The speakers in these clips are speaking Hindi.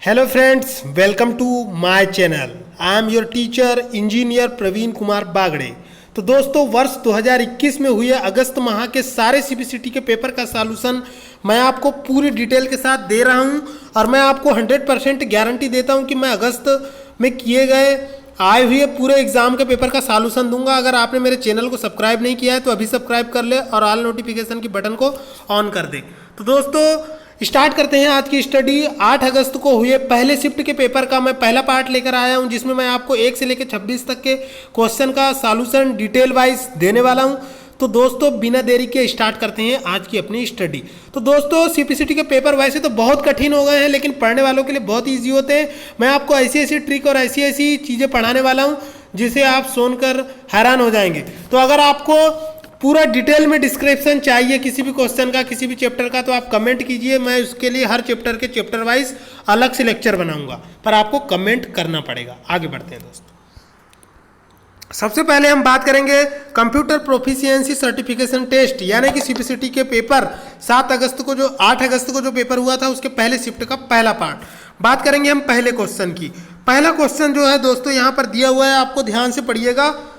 Hello friends, welcome to my channel. I am your teacher engineer Praveen Kumar Bagde. तो दोस्तों, वर्ष 2021 में हुए अगस्त माह के सारे सीबीसीटी के पेपर का सॉल्यूशन मैं आपको पूरी डिटेल के साथ दे रहा हूं और मैं आपको 100% गारंटी देता हूं कि मैं अगस्त में किए गए आए हुए पूरे एग्जाम के पेपर का सॉल्यूशन दूंगा। अगर आपने मेरे चैनल को सब्सक्राइब नहीं किया है तो अभी सब्सक्राइब कर ले और ऑल नोटिफिकेशन की बटन को ऑन कर दे। तो दोस्तों, स्टार्ट करते हैं आज की स्टडी। 8 अगस्त को हुए पहले शिफ्ट के पेपर का मैं पहला पार्ट लेकर आया हूं, जिसमें मैं आपको 1 से लेकर 26 तक के क्वेश्चन का सॉल्यूशन डिटेल वाइज देने वाला हूं। तो दोस्तों, बिना देरी के स्टार्ट करते हैं आज की अपनी स्टडी। तो दोस्तों, सीपीसीटी के पेपर वैसे तो बहुत कठिन हो गए हैं, लेकिन पढ़ने वालों के लिए बहुत ईजी होते हैं। मैं आपको ऐसी ऐसी ट्रिक और ऐसी ऐसी चीज़ें पढ़ाने वाला हूँ जिसे आप सुनकर हैरान हो जाएंगे। तो अगर आपको पूरा डिटेल में डिस्क्रिप्शन चाहिए किसी भी क्वेश्चन का, किसी भी चैप्टर का, तो आप कमेंट कीजिए। मैं उसके लिए हर चैप्टर के चैप्टर वाइज अलग से लेक्चर बनाऊंगा, पर आपको कमेंट करना पड़ेगा। आगे बढ़ते हैं दोस्तों। सबसे पहले हम बात करेंगे कंप्यूटर प्रोफिशिएंसी सर्टिफिकेशन टेस्ट, यानी कि सीपीसीटी के पेपर 8 अगस्त को जो पेपर हुआ था उसके पहले शिफ्ट का पहला पार्ट। बात करेंगे हम पहले क्वेश्चन की। पहला क्वेश्चन जो है दोस्तों यहाँ पर दिया हुआ है, आपको ध्यान से पढ़िएगा।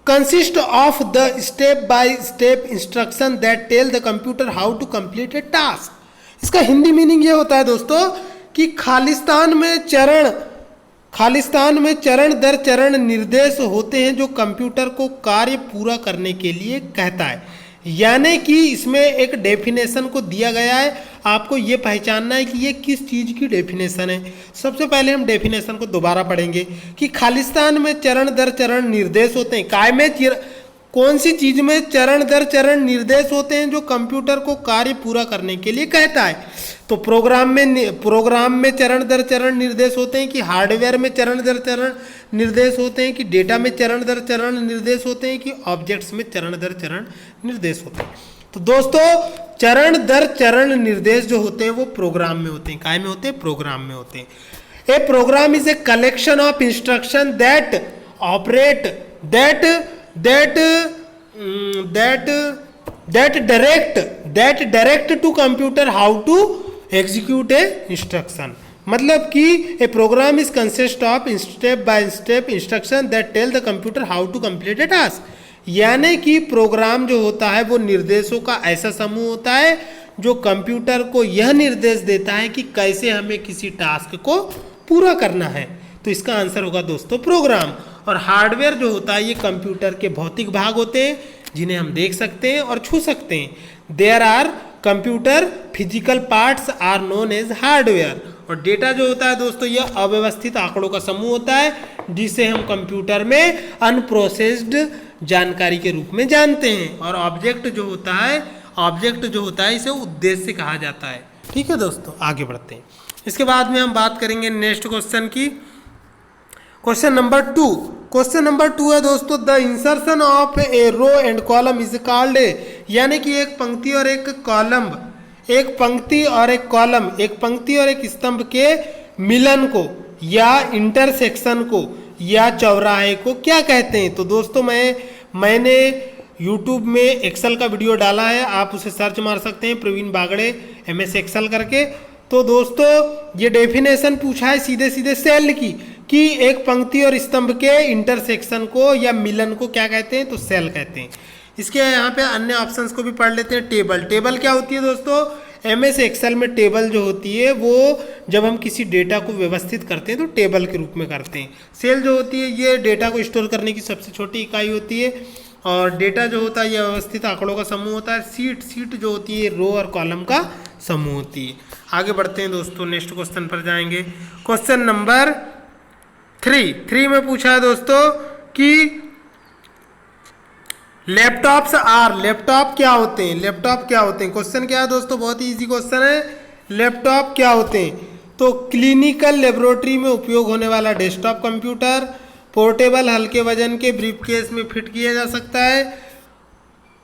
Consist of the step by step instruction that tell the computer how to complete a task. इसका हिंदी मीनिंग ये होता है दोस्तों कि खालिस्तान में चरण दर चरण निर्देश होते हैं जो कंप्यूटर को कार्य पूरा करने के लिए कहता है। यानी कि इसमें एक डेफिनेशन को दिया गया है, आपको ये पहचानना है कि ये किस चीज़ की डेफिनेशन है। सबसे पहले हम डेफिनेशन को दोबारा पढ़ेंगे कि खालिस्तान में चरण दर चरण निर्देश होते हैं। काय में कौन सी चीज़ में चरण दर चरण निर्देश होते हैं जो कंप्यूटर को कार्य पूरा करने के लिए कहता है। तो प्रोग्राम में चरण दर चरण निर्देश होते हैं कि हार्डवेयर में चरण दर चरण निर्देश होते हैं कि डेटा में चरण दर चरण निर्देश होते हैं कि ऑब्जेक्ट्स में चरण दर चरण निर्देश होते हैं। तो दोस्तों, चरण दर चरण निर्देश जो होते हैं वो प्रोग्राम में होते हैं। काय में होते हैं? प्रोग्राम में होते हैं। A program is a collection of instruction that operate that direct to computer how to execute a instruction। मतलब कि a program is consist of step by step instruction that tell the computer how to complete a task. यानी कि प्रोग्राम जो होता है वो निर्देशों का ऐसा समूह होता है जो कंप्यूटर को यह निर्देश देता है कि कैसे हमें किसी टास्क को पूरा करना है। तो इसका आंसर होगा दोस्तों प्रोग्राम। और हार्डवेयर जो होता है ये कंप्यूटर के भौतिक भाग होते हैं जिन्हें हम देख सकते हैं और छू सकते हैं। There are computer physical parts are known as hardware. और डेटा जो होता है दोस्तों यह अव्यवस्थित आंकड़ों का समूह होता है जिसे हम कंप्यूटर में अनप्रोसेस्ड जानकारी के रूप में जानते हैं। और ऑब्जेक्ट जो होता है इसे उद्देश्य कहा जाता है। ठीक है दोस्तों, आगे बढ़ते हैं। इसके बाद में हम बात करेंगे नेक्स्ट क्वेश्चन की। क्वेश्चन नंबर 2 है दोस्तों, the insertion of a row and column is called a. यानी कि एक पंक्ति और एक स्तंभ के मिलन को या इंटरसेक्शन को या चौराहे को क्या कहते हैं। तो दोस्तों, मैंने YouTube में एक्सेल का वीडियो डाला है, आप उसे सर्च मार सकते हैं प्रवीण बागड़े MS एक्सेल करके। तो दोस्तों, ये डेफिनेशन पूछा है सीधे सीधे सेल की कि एक पंक्ति और स्तंभ के इंटरसेक्शन को या मिलन को क्या कहते हैं, तो सेल कहते हैं। इसके यहाँ पे अन्य ऑप्शंस को भी पढ़ लेते हैं। टेबल क्या होती है दोस्तों? MS एक्सेल में टेबल जो होती है वो जब हम किसी डेटा को व्यवस्थित करते हैं तो टेबल के रूप में करते हैं। सेल जो होती है ये डेटा को स्टोर करने की सबसे छोटी इकाई होती है। और डेटा जो होता है ये व्यवस्थित आंकड़ों का समूह होता है। सीट जो होती है रो और कॉलम का समूह होती है। आगे बढ़ते हैं दोस्तों, नेक्स्ट क्वेश्चन पर जाएंगे। क्वेश्चन नंबर 3 में पूछा है दोस्तों कि लैपटॉप क्या होते हैं। क्वेश्चन क्या है दोस्तों? बहुत ही इजी क्वेश्चन है। लैपटॉप क्या होते हैं? तो क्लिनिकल लेबोरेटरी में उपयोग होने वाला डेस्कटॉप कंप्यूटर, पोर्टेबल हल्के वजन के ब्रीफकेस में फिट किया जा सकता है,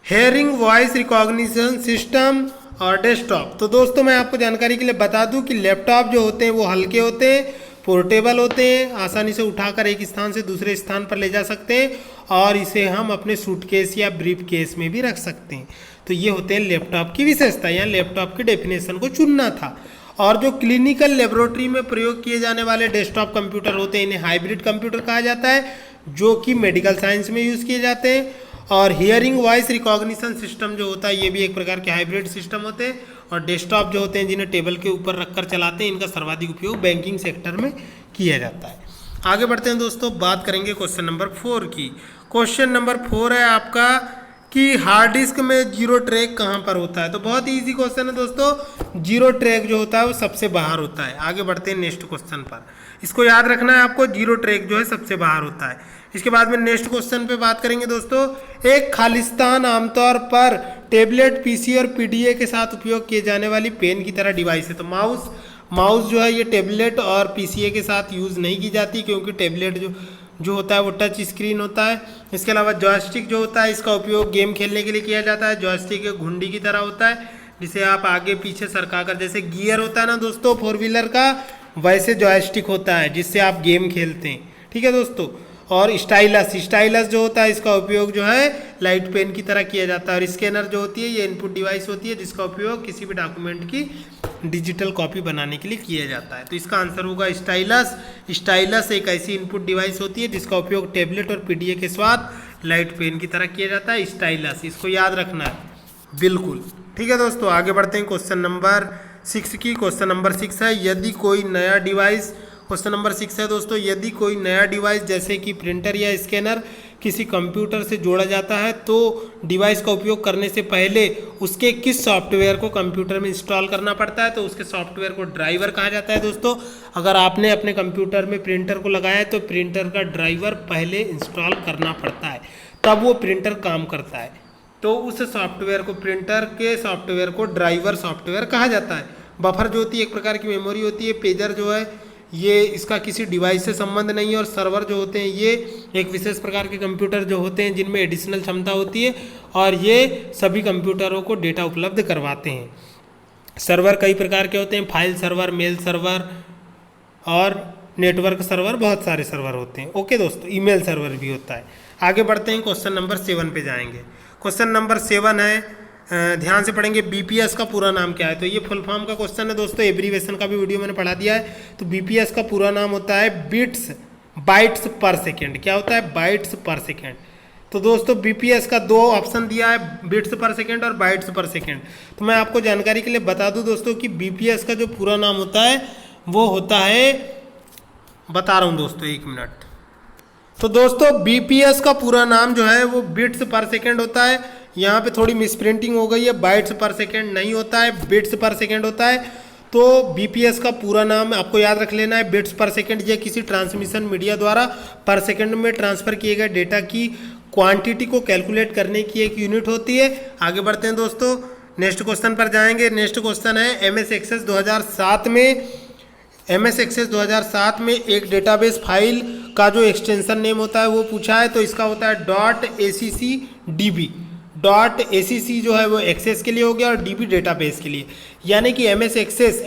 हेयरिंग वॉइस रिकॉग्निशन सिस्टम और डेस्कटॉप। तो दोस्तों, मैं आपको जानकारी के लिए बता दूं कि लैपटॉप जो होते हैं वो हल्के होते हैं, पोर्टेबल होते हैं, आसानी से उठाकर एक स्थान से दूसरे स्थान पर ले जा सकते हैं और इसे हम अपने सूटकेस या ब्रीफ केस में भी रख सकते हैं। तो ये होते हैं लैपटॉप की विशेषता। यहाँ लैपटॉप की डेफिनेशन को चुनना था। और जो क्लिनिकल लेबोरेटरी में प्रयोग किए जाने वाले डेस्कटॉप कंप्यूटर होते हैं इन्हें हाइब्रिड कंप्यूटर कहा जाता है, जो कि मेडिकल साइंस में यूज़ किए जाते हैं। और हियरिंग वॉइस रिकॉग्निशन सिस्टम जो होता है ये भी एक प्रकार के हाइब्रिड सिस्टम होते हैं। और डेस्कटॉप जो होते हैं जिन्हें टेबल के ऊपर रखकर चलाते हैं, इनका सर्वाधिक उपयोग बैंकिंग सेक्टर में किया जाता है। आगे बढ़ते हैं दोस्तों, बात करेंगे क्वेश्चन नंबर 4 की। क्वेश्चन नंबर 4 है आपका कि हार्ड डिस्क में जीरो ट्रैक कहाँ पर होता है। तो बहुत ही इजी क्वेश्चन है दोस्तों, जीरो ट्रैक जो होता है वो सबसे बाहर होता है। आगे बढ़ते हैं नेक्स्ट क्वेश्चन पर, इसको याद रखना है आपको, जीरो ट्रैक जो है सबसे बाहर होता है। इसके बाद में नेक्स्ट क्वेश्चन पे बात करेंगे दोस्तों, एक खालिस्तान आमतौर पर टेबलेट, पीसी और पीडीए के साथ उपयोग किए जाने वाली पेन की तरह डिवाइस है। तो माउस जो है ये टेबलेट और पीसीए के साथ यूज़ नहीं की जाती, क्योंकि टेबलेट जो होता है वो टच स्क्रीन होता है। इसके अलावा जॉयस्टिक जो होता है इसका उपयोग गेम खेलने के लिए किया जाता है। जॉयस्टिक एक घुंडी की तरह होता है जिसे आप आगे पीछे सरकाकर, जैसे गियर होता है ना दोस्तों 4 व्हीलर का, वैसे जॉयस्टिक होता है जिससे आप गेम खेलते हैं। ठीक है दोस्तों। और स्टाइलस जो होता है इसका उपयोग जो है लाइट पेन की तरह किया जाता है। और स्कैनर जो होती है ये इनपुट डिवाइस होती है जिसका उपयोग किसी भी डॉक्यूमेंट की डिजिटल कॉपी बनाने के लिए किया जाता है। तो इसका आंसर होगा स्टाइलस एक ऐसी इनपुट डिवाइस होती है जिसका उपयोग टेबलेट और पीडीए के साथ लाइट पेन की तरह किया जाता है। स्टाइलस, इसको याद रखना है बिल्कुल। ठीक है दोस्तों, आगे बढ़ते हैं क्वेश्चन नंबर 6 की। क्वेश्चन नंबर 6 है, यदि कोई नया डिवाइस, क्वेश्चन नंबर 6 है दोस्तों, यदि कोई नया डिवाइस जैसे कि प्रिंटर या स्कैनर किसी कंप्यूटर से जोड़ा जाता है तो डिवाइस का उपयोग करने से पहले उसके किस सॉफ्टवेयर को कंप्यूटर में इंस्टॉल करना पड़ता है। तो उसके सॉफ्टवेयर को ड्राइवर कहा जाता है दोस्तों। अगर आपने अपने कंप्यूटर में प्रिंटर को लगाया है तो प्रिंटर का ड्राइवर पहले इंस्टॉल करना पड़ता है, तब वो प्रिंटर काम करता है। तो उस सॉफ्टवेयर को, प्रिंटर के सॉफ्टवेयर को ड्राइवर सॉफ्टवेयर कहा जाता है। बफर जो होती है एक प्रकार की मेमोरी होती है। पेजर जो है ये इसका किसी डिवाइस से संबंध नहीं है। और सर्वर जो होते हैं ये एक विशेष प्रकार के कंप्यूटर जो होते हैं जिनमें एडिशनल क्षमता होती है और ये सभी कंप्यूटरों को डेटा उपलब्ध करवाते हैं। सर्वर कई प्रकार के होते हैं, फाइल सर्वर, मेल सर्वर और नेटवर्क सर्वर, बहुत सारे सर्वर होते हैं। ओके दोस्तों, ईमेल सर्वर भी होता है। आगे बढ़ते हैं, क्वेश्चन नंबर 7 पे जाएंगे। क्वेश्चन नंबर 7 है, ध्यान से पढ़ेंगे, बीपीएस का पूरा नाम क्या है। तो ये फुल फॉर्म का क्वेश्चन है दोस्तों, एब्रीवेशन का भी वीडियो मैंने पढ़ा दिया है। तो बीपीएस का पूरा नाम होता है बाइट्स पर सेकेंड। क्या होता है? बाइट्स पर सेकेंड। तो दोस्तों बीपीएस का 2 ऑप्शन दिया है, बिट्स पर सेकेंड और बाइट्स पर सेकेंड। तो मैं आपको जानकारी के लिए बता दूं दोस्तों कि बीपीएस का जो पूरा नाम होता है वो होता है, बता रहा हूं दोस्तों, 1 मिनट। तो दोस्तों बीपीएस का पूरा नाम जो है वो बिट्स पर सेकेंड होता है। यहाँ पे थोड़ी मिसप्रिंटिंग हो गई है, बाइट्स पर सेकेंड नहीं होता है, बिट्स पर सेकेंड होता है। तो बीपीएस का पूरा नाम आपको याद रख लेना है, बिट्स पर सेकेंड। ये किसी ट्रांसमिशन मीडिया द्वारा पर सेकेंड में ट्रांसफर किए गए डेटा की क्वांटिटी को कैलकुलेट करने की एक यूनिट होती है। आगे बढ़ते हैं दोस्तों, नेक्स्ट क्वेश्चन पर जाएंगे। नेक्स्ट क्वेश्चन है, एमएस एक्सेस 2007 में एक डेटाबेस फाइल का जो एक्सटेंशन नेम होता है वो पूछा है। तो इसका होता है .accdb। .acc जो है वो एक्सेस के लिए हो गया और DB डेटाबेस के लिए। यानी कि एमएस एक्सेस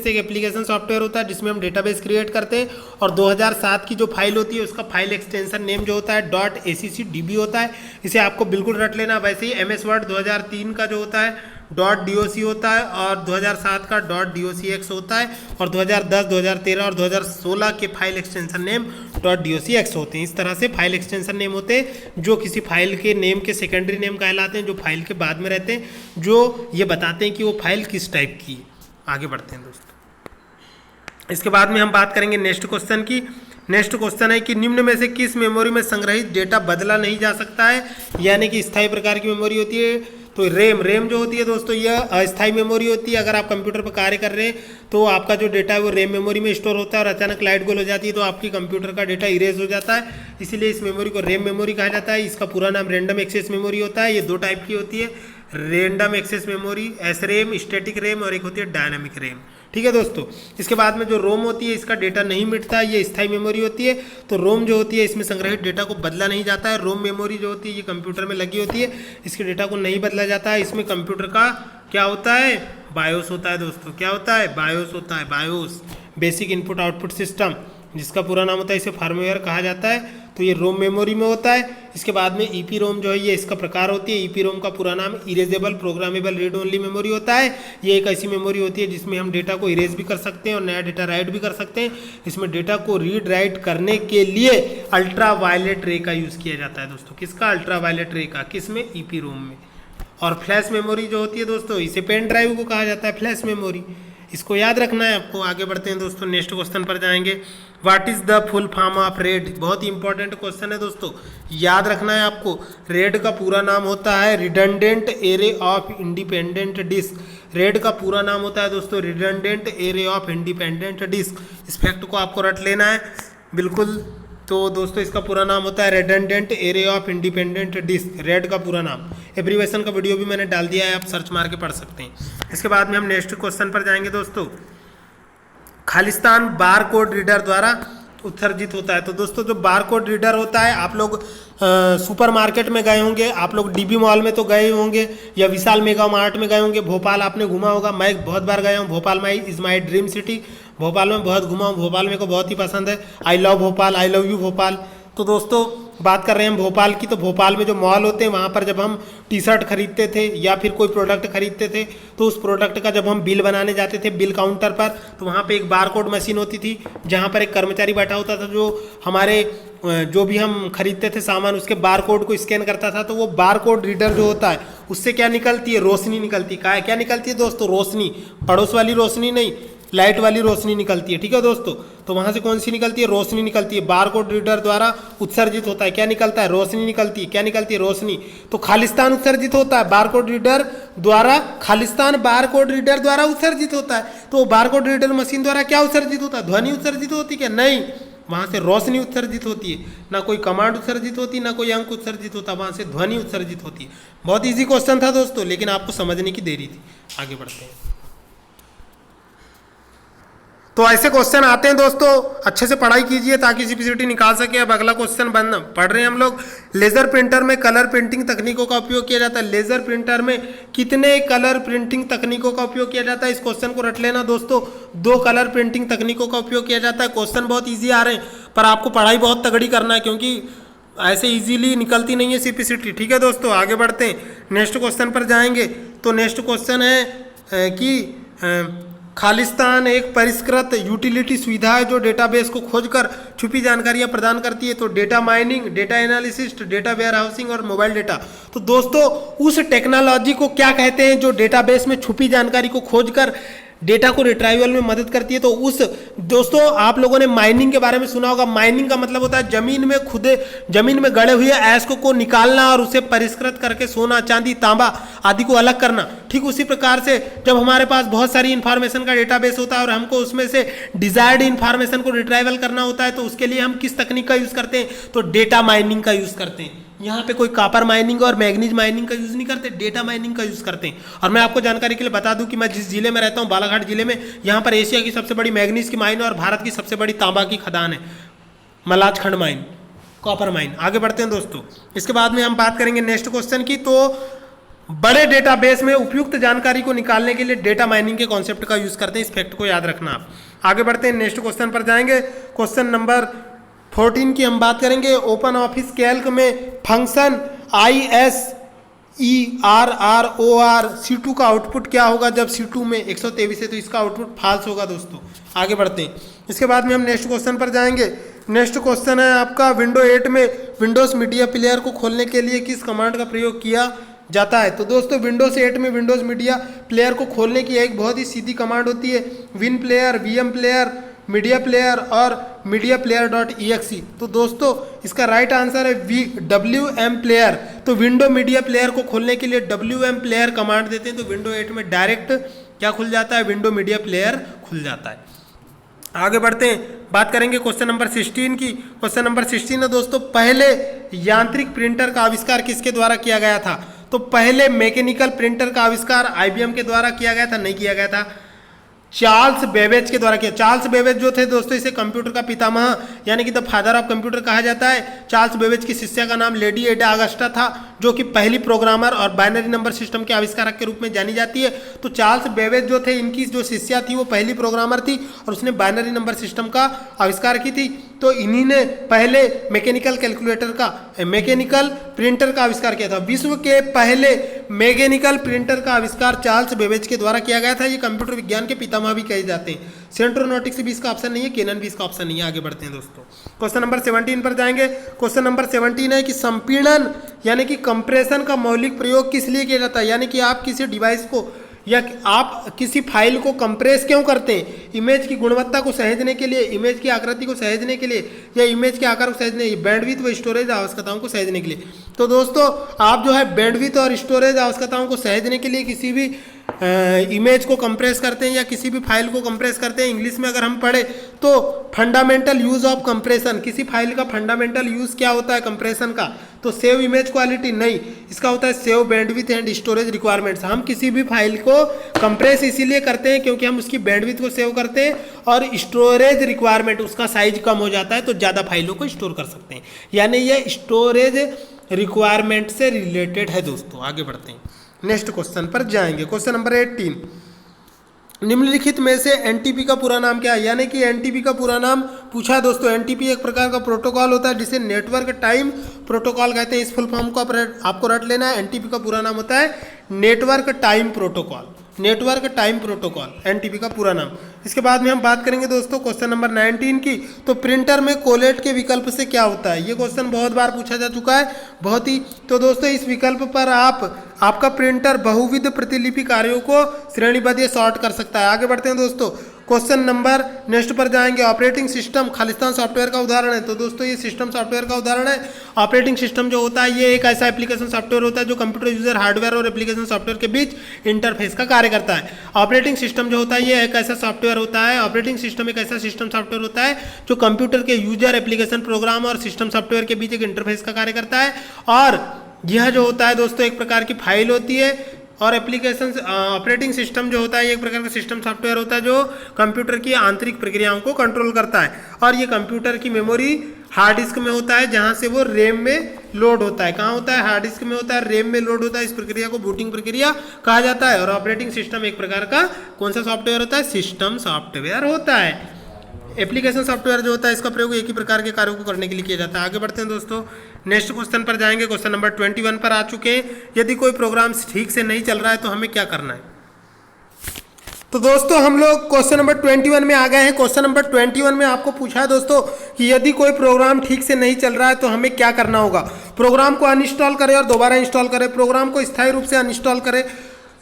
एक एप्लीकेशन सॉफ्टवेयर होता है जिसमें हम डेटाबेस क्रिएट करते हैं। और 2007 की जो फाइल होती है उसका फाइल एक्सटेंशन नेम जो होता है .accdb होता है। इसे आपको बिल्कुल रट लेना। वैसे ही MS वर्ड 2003 का जो होता है .doc होता है और 2007 का .docx होता है। और 2010, 2013 और 2016 के फाइल एक्सटेंशन नेम .docx होते हैं। इस तरह से फाइल एक्सटेंशन नेम होते हैं जो किसी फाइल के नेम के सेकेंडरी नेम कहलाते हैं, जो फाइल के बाद में रहते हैं, जो ये बताते हैं कि वो फाइल किस टाइप की है। आगे बढ़ते हैं दोस्तों, इसके बाद में हम बात करेंगे नेक्स्ट क्वेश्चन की। नेक्स्ट क्वेश्चन है कि निम्न में से किस मेमोरी में संग्रहित डेटा बदला नहीं जा सकता है, यानी कि स्थायी प्रकार की मेमोरी होती है। तो रैम जो होती है दोस्तों यह अस्थायी मेमोरी होती है। अगर आप कंप्यूटर पर कार्य कर रहे हैं तो आपका जो डेटा है वो रैम मेमोरी में स्टोर होता है और अचानक लाइट गोल हो जाती है तो आपकी कंप्यूटर का डेटा इरेज हो जाता है, इसीलिए इस मेमोरी को रैम मेमोरी कहा जाता है। इसका पूरा नाम रैंडम एक्सेस मेमोरी होता है। ये 2 टाइप की होती है, random access memory, SRAM, static RAM, और एक होती है डायनामिक रैम। ठीक है दोस्तों, इसके बाद में जो रोम होती है इसका डेटा नहीं मिटता, ये स्थायी मेमोरी होती है। तो रोम जो होती है इसमें संग्रहित डेटा को बदला नहीं जाता है। रोम मेमोरी जो होती है ये कंप्यूटर में लगी होती है, इसके डेटा को नहीं बदला जाता है। इसमें कंप्यूटर का क्या होता है? बायोस होता है दोस्तों। क्या होता है? बायोस होता है। BIOS, basic input output system. जिसका पूरा नाम होता है, इसे फर्मवेयर कहा जाता है। तो ये रोम मेमोरी में होता है। इसके बाद में ईपी रोम जो है ये इसका प्रकार होती है। ईपी रोम का पूरा नाम erasable programmable read only memory होता है। ये एक ऐसी मेमोरी होती है जिसमें हम डेटा को इरेज भी कर सकते हैं और नया डेटा राइट भी कर सकते हैं। इसमें डेटा को रीड राइट करने के लिए अल्ट्रा वायलेट रे का यूज़ किया जाता है दोस्तों। किसका? अल्ट्रा वायलेट रे का। किसमें? ईपी रोम में। और फ्लैश मेमोरी जो होती है दोस्तों, इसे पेन ड्राइव को कहा जाता है, फ्लैश मेमोरी। इसको याद रखना है आपको। आगे बढ़ते हैं दोस्तों, नेक्स्ट क्वेश्चन पर जाएंगे। What is the full form of red? बहुत ही इंपॉर्टेंट क्वेश्चन है दोस्तों, याद रखना है आपको। रेड का पूरा नाम होता है redundant array of independent disk. RAID का पूरा नाम होता है दोस्तों redundant array of independent disk. इस फैक्ट को आपको रट लेना है बिल्कुल। तो दोस्तों इसका पूरा नाम होता है redundant array of independent disk, RAID का पूरा नाम। एब्रीवेशन का वीडियो भी मैंने डाल दिया है, आप सर्च मार के पढ़ सकते हैं। इसके बाद में हम नेक्स्ट क्वेश्चन पर जाएंगे दोस्तों। खालिस्तान बार कोड रीडर द्वारा उत्सर्जित होता है। तो दोस्तों जो बार कोड रीडर होता है, आप लोग सुपर मार्केट में गए होंगे, आप लोग डीबी मॉल में तो गए होंगे या विशाल मेगा मार्ट में गए होंगे। भोपाल आपने घुमा होगा, मैं बहुत बार गया हूँ। भोपाल में is my dream city. Bhopal में बहुत घुमा हूँ, भोपाल मेरे को बहुत ही पसंद है। I love Bhopal, I love you Bhopal. तो दोस्तों बात कर रहे हैं हम भोपाल की, तो भोपाल में जो मॉल होते हैं वहाँ पर जब हम टी शर्ट खरीदते थे या फिर कोई प्रोडक्ट खरीदते थे, तो उस प्रोडक्ट का जब हम बिल बनाने जाते थे बिल काउंटर पर, तो वहाँ पे एक बार कोड मशीन होती थी जहाँ पर एक कर्मचारी बैठा होता था जो हमारे जो भी हम खरीदते थे सामान उसके बार कोड को स्कैन करता था। तो वो बार कोड रीडर जो होता है उससे क्या निकलती है? रोशनी निकलती है। क्या निकलती है दोस्तों? रोशनी। पड़ोस वाली रोशनी नहीं, लाइट वाली रोशनी निकलती है। ठीक है दोस्तों, तो वहाँ से कौन सी निकलती है? रोशनी निकलती है। बार कोड रीडर द्वारा उत्सर्जित होता है। क्या निकलता है? रोशनी निकलती है। क्या निकलती है? रोशनी। तो खालिस्तान उत्सर्जित होता है बार कोड रीडर द्वारा। खालिस्तान बार कोड रीडर द्वारा उत्सर्जित होता है। तो बार कोड रीडर मशीन द्वारा क्या उत्सर्जित होता है? ध्वनि उत्सर्जित होती है क्या? नहीं, वहाँ से रोशनी उत्सर्जित होती है। ना कोई कमांड उत्सर्जित होती, ना कोई अंक उत्सर्जित होता, वहाँ से ध्वनि उत्सर्जित होती है। बहुत ईजी क्वेश्चन था दोस्तों, लेकिन आपको समझने की देरी थी। आगे बढ़ते हैं। तो ऐसे क्वेश्चन आते हैं दोस्तों, अच्छे से पढ़ाई कीजिए ताकि सीपीसीटी निकाल सके। अब अगला क्वेश्चन पढ़ रहे हैं हम लोग। लेजर प्रिंटर में कलर प्रिंटिंग तकनीकों का उपयोग किया जाता है। लेजर प्रिंटर में कितने कलर प्रिंटिंग तकनीकों का उपयोग किया जाता है? इस क्वेश्चन को रट लेना दोस्तों। 2 कलर प्रिंटिंग तकनीकों का उपयोग किया जाता है। क्वेश्चन बहुत ईजी आ रहे हैं, पर आपको पढ़ाई बहुत तगड़ी करना है क्योंकि ऐसे इजीली निकलती नहीं है सीपीसीटी। ठीक है दोस्तों, आगे बढ़ते हैं, नेक्स्ट क्वेश्चन पर जाएंगे। तो नेक्स्ट क्वेश्चन है कि खालिस्तान एक परिष्कृत यूटिलिटी सुविधा है जो डेटाबेस को खोजकर छुपी जानकारियां प्रदान करती है। तो data mining, data analysis, data warehousing और मोबाइल डेटा। तो दोस्तों उस टेक्नोलॉजी को क्या कहते हैं जो डेटाबेस में छुपी जानकारी को खोजकर डेटा को रिट्राइवल में मदद करती है? तो उस दोस्तों आप लोगों ने माइनिंग के बारे में सुना होगा। माइनिंग का मतलब होता है जमीन में गड़े हुए ऐश को निकालना और उसे परिष्कृत करके सोना, चांदी, तांबा आदि को अलग करना। ठीक उसी प्रकार से जब हमारे पास बहुत सारी इंफॉर्मेशन का डेटाबेस होता है और हमको उसमें से डिजायर्ड इंफॉर्मेशन को रिट्राइवल करना होता है, तो उसके लिए हम किस तकनीक का यूज करते हैं? तो डेटा माइनिंग का यूज करते हैं। यहाँ पे कोई कॉपर माइनिंग और मैग्नीज माइनिंग का यूज नहीं करते, डेटा माइनिंग का यूज करते हैं। और मैं आपको जानकारी के लिए बता दूं कि मैं जिस जिले में रहता हूँ, बालाघाट जिले में, यहाँ पर एशिया की सबसे बड़ी मैग्नीज की माइन और भारत की सबसे बड़ी तांबा की खदान है, मलाजखंड माइन, कॉपर माइन। आगे बढ़ते हैं दोस्तों, इसके बाद में हम बात करेंगे नेक्स्ट क्वेश्चन की। तो बड़े डेटाबेस में उपयुक्त जानकारी को निकालने के लिए डेटा माइनिंग के कॉन्सेप्ट का यूज करते हैं। इस फैक्ट को याद रखना आप। आगे बढ़ते हैं, नेक्स्ट क्वेश्चन पर जाएंगे। क्वेश्चन नंबर 14 की हम बात करेंगे। ओपन ऑफिस कैल्क में फंक्शन ISERROR C2 का आउटपुट क्या होगा जब C2 में 123 है? तो इसका आउटपुट फाल्स होगा दोस्तों। आगे बढ़ते हैं, इसके बाद में हम नेक्स्ट क्वेश्चन पर जाएंगे। नेक्स्ट क्वेश्चन है आपका, विंडो 8 में विंडोज मीडिया प्लेयर को खोलने के लिए किस कमांड का प्रयोग किया जाता है? तो दोस्तों विंडोज 8 में विंडोज मीडिया प्लेयर को खोलने की एक बहुत ही सीधी कमांड होती है, win player, VM player, media player और मीडिया प्लेयर.exe। तो दोस्तों इसका राइट आंसर है WM प्लेयर। तो विंडो मीडिया प्लेयर को खोलने के लिए WM प्लेयर कमांड देते हैं, तो विंडो 8 में डायरेक्ट क्या खुल जाता है? विंडो मीडिया प्लेयर खुल जाता है। आगे बढ़ते हैं, बात करेंगे क्वेश्चन नंबर 16 की। क्वेश्चन नंबर 16 है दोस्तों, पहले यांत्रिक प्रिंटर का आविष्कार किसके द्वारा किया गया था? तो पहले मैकेनिकल प्रिंटर का आविष्कार IBM के द्वारा किया गया था? नहीं किया गया था, चार्ल्स बेबेज के द्वारा किया। चार्ल्स बेबेज जो थे दोस्तों, इसे कंप्यूटर का पितामह यानी कि द फादर ऑफ कंप्यूटर कहा जाता है। चार्ल्स बेबेज की शिष्या का नाम लेडी एडा अगस्टा था, जो कि पहली प्रोग्रामर और बाइनरी नंबर सिस्टम के आविष्कारक के रूप में जानी जाती है। तो चार्ल्स बेबेज जो थे, इनकी जो शिष्या थी वो पहली प्रोग्रामर थी और उसने बाइनरी नंबर सिस्टम का आविष्कार की थी। तो इन्हीं ने पहले मैकेनिकल प्रिंटर का आविष्कार किया था। विश्व के पहले मैकेनिकल प्रिंटर का आविष्कार चार्ल्स बेबेज के द्वारा किया गया था। ये कंप्यूटर विज्ञान के पितामह भी कहे जाते हैं। सेंट्रोनॉटिक्स भी इसका ऑप्शन नहीं है, केनन भी इसका ऑप्शन नहीं है। आगे बढ़ते हैं दोस्तों, क्वेश्चन नंबर 17 पर जाएंगे। क्वेश्चन नंबर 17 है कि संपीड़न यानी कि कंप्रेशन का मौलिक प्रयोग किस लिए किया जाता है। यानी कि आप किसी डिवाइस को या आप किसी फाइल को कंप्रेस क्यों करते हैं? इमेज की गुणवत्ता को सहेजने के लिए, इमेज की आकृति को सहेजने के लिए, या इमेज के आकार को सहेजने, बैंडविड्थ व स्टोरेज आवश्यकताओं को सहेजने के लिए। तो दोस्तों आप जो है बैंडविड्थ और स्टोरेज आवश्यकताओं को सहेजने के लिए किसी भी इमेज को कंप्रेस करते हैं या किसी भी फाइल को कंप्रेस करते हैं। इंग्लिश में अगर हम पढ़े तो फंडामेंटल यूज ऑफ कंप्रेशन, किसी फाइल का फंडामेंटल यूज क्या होता है कंप्रेशन का? तो सेव इमेज क्वालिटी नहीं, इसका होता है save bandwidth and storage requirements. हम किसी भी फाइल को कंप्रेस इसीलिए करते हैं क्योंकि हम उसकी बैंडविड्थ को सेव करते हैं और स्टोरेज रिक्वायरमेंट, उसका साइज कम हो जाता है तो ज़्यादा फाइलों को स्टोर कर सकते हैं। यानी ये स्टोरेज रिक्वायरमेंट से रिलेटेड है दोस्तों। आगे बढ़ते हैं, नेक्स्ट क्वेश्चन पर जाएंगे। क्वेश्चन नंबर 18, निम्नलिखित में से एनटीपी का पूरा नाम क्या है? यानी कि एनटीपी का पूरा नाम पूछा दोस्तों। एनटीपी एक प्रकार का प्रोटोकॉल होता है जिसे नेटवर्क टाइम प्रोटोकॉल कहते हैं। इस फुल फॉर्म को आपको रट लेना है। एनटीपी का पूरा नाम होता है network time protocol, network time protocol, NTP का पूरा नाम। इसके बाद में हम बात करेंगे दोस्तों क्वेश्चन नंबर 19 की। तो प्रिंटर में कोलेट के विकल्प से क्या होता है? ये क्वेश्चन बहुत बार पूछा जा चुका है, बहुत ही। तो दोस्तों इस विकल्प पर आपका प्रिंटर बहुविध प्रतिलिपि कार्यों को श्रेणीबद्ध या सॉर्ट कर सकता है। आगे बढ़ते हैं दोस्तों, क्वेश्चन नंबर नेक्स्ट पर जाएंगे। ऑपरेटिंग सिस्टम खालिस्तान सॉफ्टवेयर का उदाहरण है। तो दोस्तों ये सिस्टम सॉफ्टवेयर का उदाहरण है। ऑपरेटिंग सिस्टम जो होता है ये एक ऐसा एप्लीकेशन सॉफ्टवेयर होता है जो कंप्यूटर यूजर हार्डवेयर और एप्लीकेशन सॉफ्टवेयर के बीच इंटरफेस का कार्य करता है। ऑपरेटिंग सिस्टम जो होता है ये एक ऐसा सॉफ्टवेयर होता है, ऑपरेटिंग सिस्टम एक ऐसा सिस्टम सॉफ्टवेयर होता है जो कंप्यूटर के यूजर, एप्लीकेशन, प्रोग्राम और सिस्टम सॉफ्टवेयर के बीच एक इंटरफेस का कार्य करता है। और यह जो होता है दोस्तों एक प्रकार की फाइल होती है। और एप्लीकेशन ऑपरेटिंग सिस्टम जो होता है एक प्रकार का सिस्टम सॉफ्टवेयर होता है जो कंप्यूटर की आंतरिक प्रक्रियाओं को कंट्रोल करता है। और ये कंप्यूटर की मेमोरी हार्ड डिस्क में होता है जहां से वो रैम में लोड होता है। कहाँ होता है? हार्ड डिस्क में होता है, रैम में लोड होता है। इस प्रक्रिया को बूटिंग प्रक्रिया कहा जाता है। और ऑपरेटिंग सिस्टम एक प्रकार का कौन सा सॉफ्टवेयर होता है? सिस्टम सॉफ्टवेयर होता है। एप्लीकेशन सॉफ्टवेयर जो होता है इसका प्रयोग एक ही प्रकार के कार्यों को करने के लिए किया जाता है। आगे बढ़ते हैं दोस्तों, नेक्स्ट क्वेश्चन पर जाएंगे। क्वेश्चन नंबर 21 पर आ चुके हैं। यदि कोई प्रोग्राम ठीक से नहीं चल रहा है तो हमें क्या करना है? तो दोस्तों हम लोग क्वेश्चन नंबर 21 में आ गए हैं। क्वेश्चन नंबर 21 में आपको पूछा है दोस्तों कि यदि कोई प्रोग्राम ठीक से नहीं चल रहा है तो हमें क्या करना होगा? प्रोग्राम को अनइंस्टॉल करें और दोबारा इंस्टॉल करें, प्रोग्राम को स्थायी रूप से अनइंस्टॉल करें,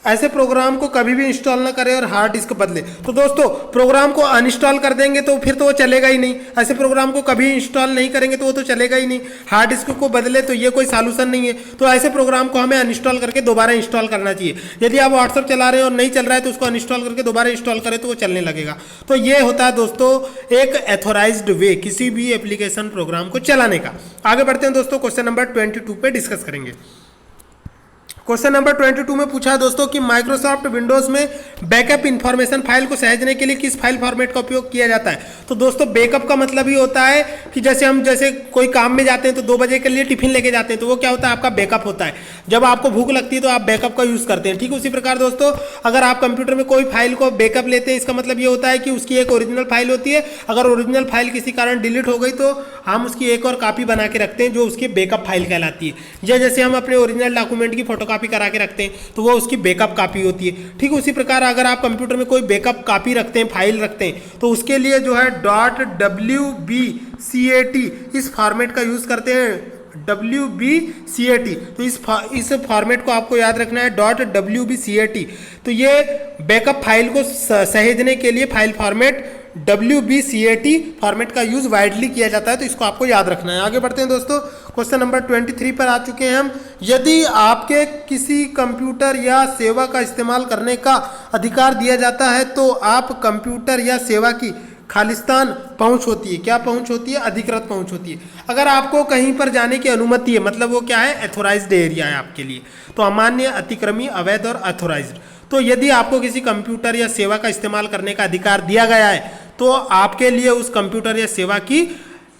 ऐसे प्रोग्राम को कभी भी इंस्टॉल ना करें और हार्ड डिस्क बदले। तो दोस्तों प्रोग्राम को अनइंस्टॉल कर देंगे तो फिर तो वो चलेगा ही नहीं। ऐसे प्रोग्राम को कभी इंस्टॉल नहीं करेंगे तो वो तो चलेगा ही नहीं। हार्ड डिस्क को बदले तो ये कोई सॉल्यूशन नहीं है। तो ऐसे प्रोग्राम को हमें अनइंस्टॉल करके दोबारा इंस्टॉल करना चाहिए। यदि आप व्हाट्सएप चला रहे हैं और नहीं चल रहा है तो उसको अनइंस्टॉल करके दोबारा इंस्टॉल करें तो वो चलने लगेगा। तो ये होता है दोस्तों एक एथोराइज्ड वे किसी भी एप्लीकेशन प्रोग्राम को चलाने का। आगे बढ़ते हैं दोस्तों, क्वेश्चन नंबर 22 पे डिस्कस करेंगे। क्वेश्चन नंबर 22 में पूछा है दोस्तों कि माइक्रोसॉफ्ट विंडोज में बैकअप इंफॉर्मेशन फाइल को सहेजने के लिए किस फाइल फॉर्मेट का उपयोग किया जाता है? तो दोस्तों बैकअप का मतलब ही होता है कि जैसे कोई काम में जाते हैं तो 2 बजे के लिए टिफिन लेके जाते हैं तो वो क्या होता है? आपका बैकअप होता है। जब आपको भूख लगती है तो आप बैकअप का यूज करते हैं। ठीक उसी प्रकार दोस्तों अगर आप कंप्यूटर में कोई फाइल को बैकअप लेते हैं इसका मतलब ये होता है कि उसकी एक ओरिजिनल फाइल होती है। अगर ओरिजिनल फाइल किसी कारण डिलीट हो गई तो हम उसकी एक और कॉपी बना के रखते हैं जो उसकी बैकअप फाइल कहलाती है। या जैसे हम अपने ओरिजिनल डॉक्यूमेंट की फोटोकॉपी करा के रखते हैं तो वो उसकी बैकअप कॉपी होती है। ठीक उसी प्रकार अगर आप कंप्यूटर में कोई बैकअप कॉपी रखते हैं, फाइल रखते हैं तो उसके लिए जो है .wbcat इस फॉर्मेट का यूज करते हैं। WBCAT तो इस फॉर्मेट को आपको याद रखना है .wbcat। तो ये बैकअप फाइल को सहेजने के लिए फाइल फॉर्मेट WBCAT फॉर्मेट का यूज वाइडली किया जाता है। तो इसको आपको याद रखना है। आगे बढ़ते हैं दोस्तों, क्वेश्चन नंबर 23 पर आ चुके हैं हम। यदि आपके किसी कंप्यूटर या सेवा का इस्तेमाल करने का अधिकार दिया जाता है तो आप कंप्यूटर या सेवा की खालिस्तान पहुंच होती है। क्या पहुंच होती है? अधिकृत पहुंच होती है। अगर आपको कहीं पर जाने की अनुमति है मतलब वो क्या है? एथोराइज्ड एरिया है आपके लिए। तो अमान्य, अतिक्रमी, अवैध और अथोराइज्ड। तो यदि आपको किसी कंप्यूटर या सेवा का इस्तेमाल करने का अधिकार दिया गया है तो आपके लिए उस कंप्यूटर या सेवा की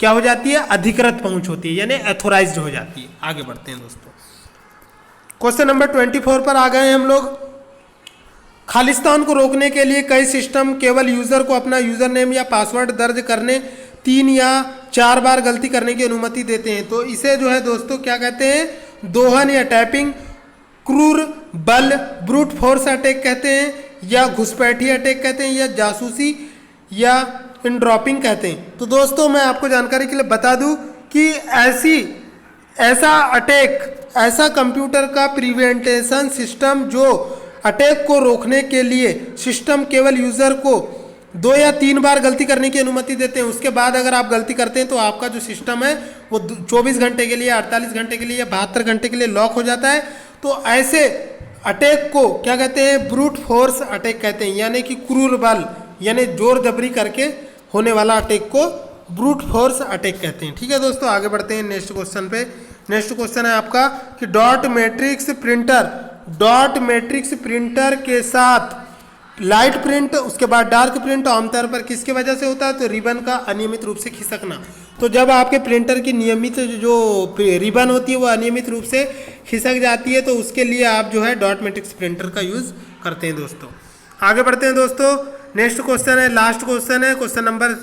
क्या हो जाती है? अधिकृत पहुंच होती है यानी एथोराइज्ड हो जाती है। आगे बढ़ते हैं दोस्तों, क्वेश्चन नंबर 24 पर आ गए हैं हम लोग। खालिस्तान को रोकने के लिए कई सिस्टम केवल यूजर को अपना यूजर नेम या पासवर्ड दर्ज करने 3 या 4 बार गलती करने की अनुमति देते हैं। तो इसे जो है दोस्तों क्या कहते हैं, दोहन या टैपिंग, क्रूर बल ब्रूट फोर्स अटैक कहते हैं, या घुसपैठी अटैक कहते हैं, या जासूसी या इन ड्रॉपिंग कहते हैं। तो दोस्तों मैं आपको जानकारी के लिए बता दूं कि ऐसा अटैक, ऐसा कंप्यूटर का प्रिवेंटेशन सिस्टम जो अटैक को रोकने के लिए सिस्टम केवल यूजर को 2 या 3 बार गलती करने की अनुमति देते हैं। उसके बाद अगर आप गलती करते हैं तो आपका जो सिस्टम है वो 24 घंटे के लिए, 48 घंटे के लिए या 72 घंटे के लिए लॉक हो जाता है। तो ऐसे अटैक को क्या कहते हैं, ब्रूट फोर्स अटैक कहते हैं, यानी कि क्रूर बल यानी जोर जबरी करके होने वाला अटैक को ब्रूट फोर्स अटैक कहते हैं। ठीक है दोस्तों, आगे बढ़ते हैं नेक्स्ट क्वेश्चन पे। नेक्स्ट क्वेश्चन है आपका कि डॉट मैट्रिक्स प्रिंटर के साथ लाइट प्रिंट, उसके बाद डार्क प्रिंट आमतौर पर किसकी वजह से होता है, तो रिबन का अनियमित रूप से खिसकना। तो जब आपके प्रिंटर की नियमित जो रिबन होती है वो अनियमित रूप से खिसक जाती है तो उसके लिए आप जो है डॉट मैट्रिक्स प्रिंटर का यूज करते हैं दोस्तों। आगे बढ़ते हैं दोस्तों। नेक्स्ट क्वेश्चन है, लास्ट क्वेश्चन है, क्वेश्चन नंबर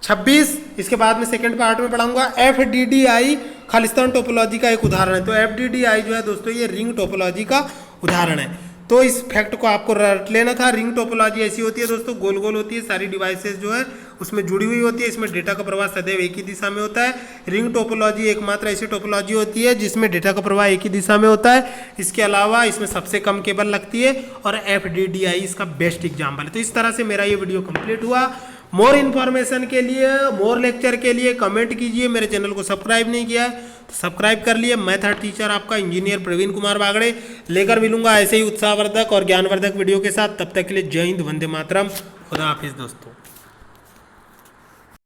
26। इसके बाद में सेकंड पार्ट में पढ़ाऊंगा। FDDI खालिस्तान टोपोलॉजी का एक उदाहरण है। तो FDDI जो है दोस्तों ये रिंग टोपोलॉजी का उदाहरण है। तो इस फैक्ट को आपको रट लेना था। रिंग टोपोलॉजी ऐसी होती है दोस्तों, गोल गोल होती है, सारी डिवाइसेस जो है उसमें जुड़ी हुई होती है, इसमें डेटा का प्रवाह सदैव एक ही दिशा में होता है। रिंग टोपोलॉजी एकमात्र ऐसी टोपोलॉजी होती है जिसमें डेटा का प्रवाह एक ही दिशा में होता है। इसके अलावा इसमें सबसे कम केबल लगती है और FDDI इसका बेस्ट एग्जाम्पल है। तो इस तरह से मेरा ये वीडियो कंप्लीट हुआ। मोर इन्फॉर्मेशन के लिए, मोर लेक्चर के लिए कमेंट कीजिए। मेरे चैनल को सब्सक्राइब नहीं किया है तो सब्सक्राइब कर लिए। मैथड टीचर आपका इंजीनियर प्रवीण कुमार बागड़े लेकर मिलूंगा ऐसे ही उत्साहवर्धक और ज्ञानवर्धक वीडियो के साथ। तब तक के लिए जय हिंद, वंदे मातरम, खुदा हाफिज दोस्तों।